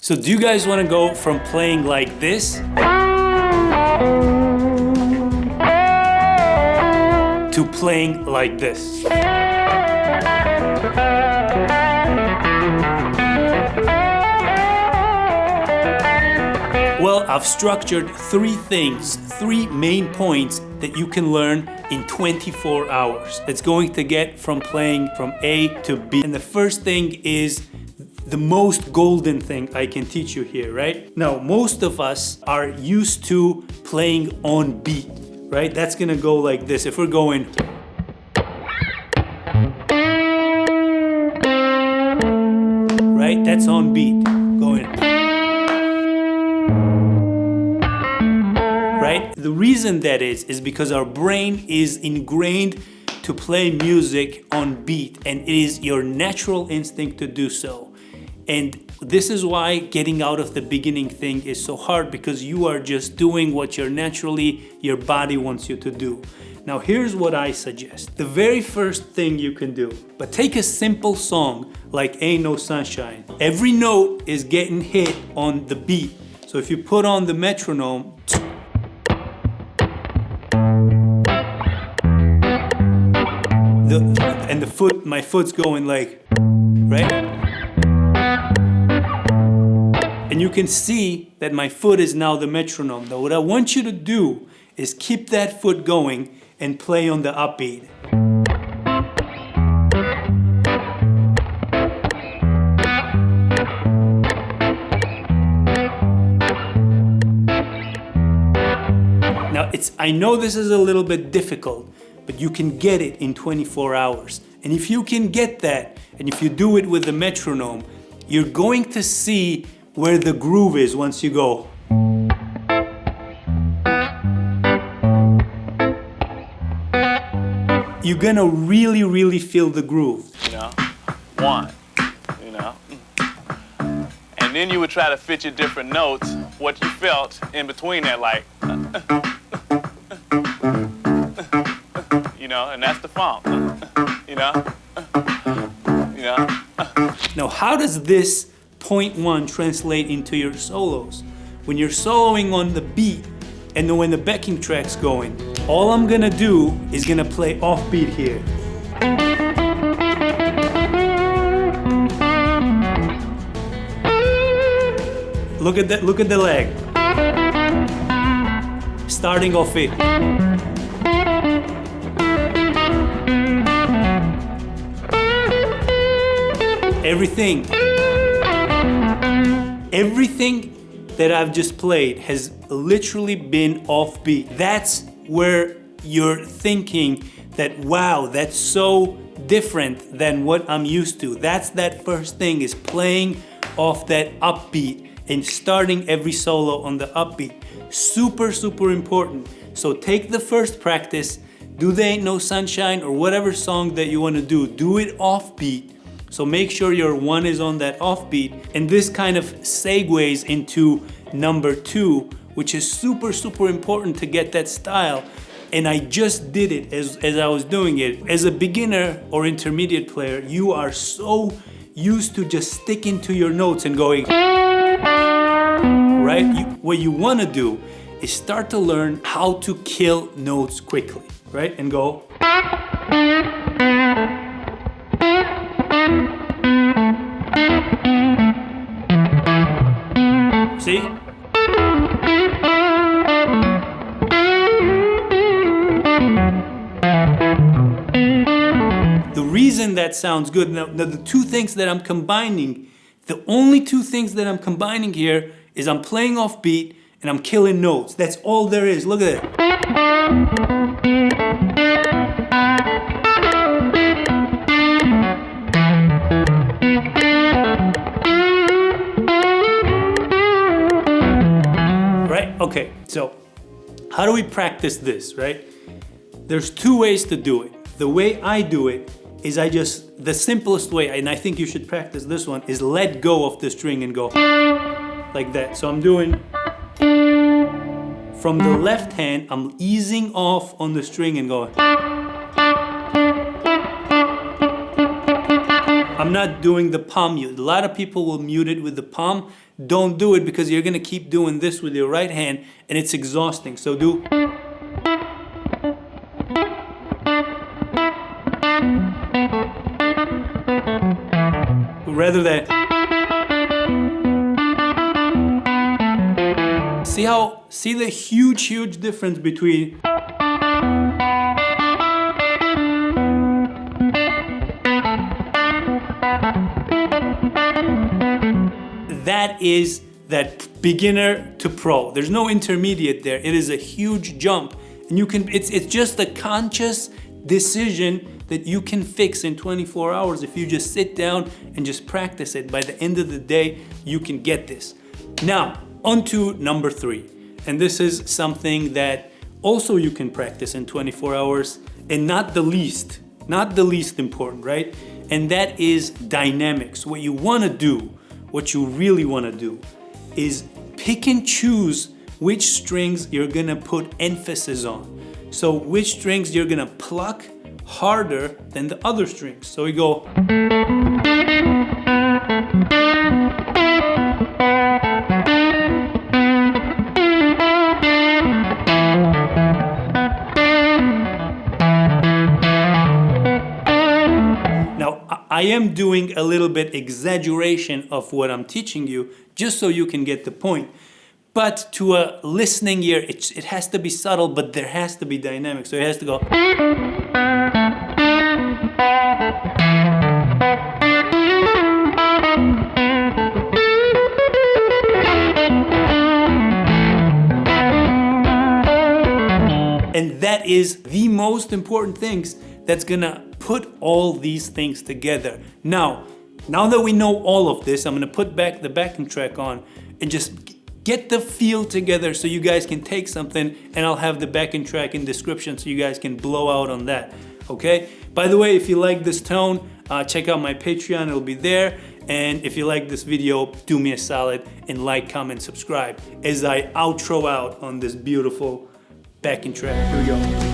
So do you guys want to go from playing like this to playing like this? Well, I've structured three things, three main points that you can learn in 24 hours. That's going to get from playing from A to B. And the first thing is the most golden thing I can teach you here, right? Now, most of us are used to playing on beat, right? That's gonna go like this. If we're going, right? That's on beat, going. Right? The reason that is because our brain is ingrained to play music on beat, and it is your natural instinct to do so. And this is why getting out of the beginning thing is so hard, because you are just doing what your body wants you to do. Now here's what I suggest. The very first thing you can do, but take a simple song like Ain't No Sunshine. Every note is getting hit on the beat. So if you put on the metronome, and my foot's going like, right? And you can see that my foot is now the metronome. Now what I want you to do is keep that foot going and play on the upbeat. Now I know this is a little bit difficult, but you can get it in 24 hours. And if you can get that, and if you do it with the metronome, you're going to see where the groove is once you go. You're gonna really, really feel the groove. You know, one, you know. And then you would try to fit your different notes, what you felt in between that, like, you know, and that's the funk, you know, you know. Now, how does this point one translate into your solos? When you're soloing on the beat and then when the backing track's going, all I'm gonna do is gonna play offbeat here. Look at that, look at the leg. Starting off it. Everything that I've just played has literally been offbeat. That's where you're thinking that, wow, that's so different than what I'm used to. That's that first thing, is playing off that upbeat and starting every solo on the upbeat. Super, super important. So take the first practice, do the Ain't No Sunshine or whatever song that you want to do it offbeat. So make sure your one is on that offbeat, and this kind of segues into number two, which is super, super important to get that style. And I just did it as I was doing it. As a beginner or intermediate player, you are so used to just sticking to your notes and going, right? What you want to do is start to learn how to kill notes quickly, right? And go. See? The reason that sounds good, now the two things that I'm combining, the only two things that I'm combining here is I'm playing off beat and I'm killing notes. That's all there is. Look at it. Okay, so how do we practice this, right? There's two ways to do it. The way I do it is the simplest way, and I think you should practice this one, is let go of the string and go like that. So I'm doing, from the left hand, I'm easing off on the string and going. I'm I'm not doing the palm mute. A lot of people will mute it with the palm. Don't do it because you're gonna keep doing this with your right hand and it's exhausting. So do. Rather than. See the huge difference between. That is that beginner to pro. There's no intermediate there. It is a huge jump. And it's just a conscious decision that you can fix in 24 hours if you just sit down and just practice it. By the end of the day, you can get this. Now, on to number 3. And this is something that also you can practice in 24 hours and not the least important, right? And that is dynamics. What you want to do, what you really want to do is pick and choose which strings you're gonna put emphasis on. So which strings you're gonna pluck harder than the other strings. So we go. I am doing a little bit exaggeration of what I'm teaching you, just so you can get the point. But to a listening ear, it has to be subtle, but there has to be dynamic. So it has to go. And that is the most important things that's gonna put all these things together. Now that we know all of this, I'm gonna put back the backing track on and just get the feel together so you guys can take something, and I'll have the backing track in description so you guys can blow out on that, okay? By the way, if you like this tone, check out my Patreon, it'll be there. And if you like this video, do me a solid and like, comment, subscribe as I outro out on this beautiful backing track. Here we go.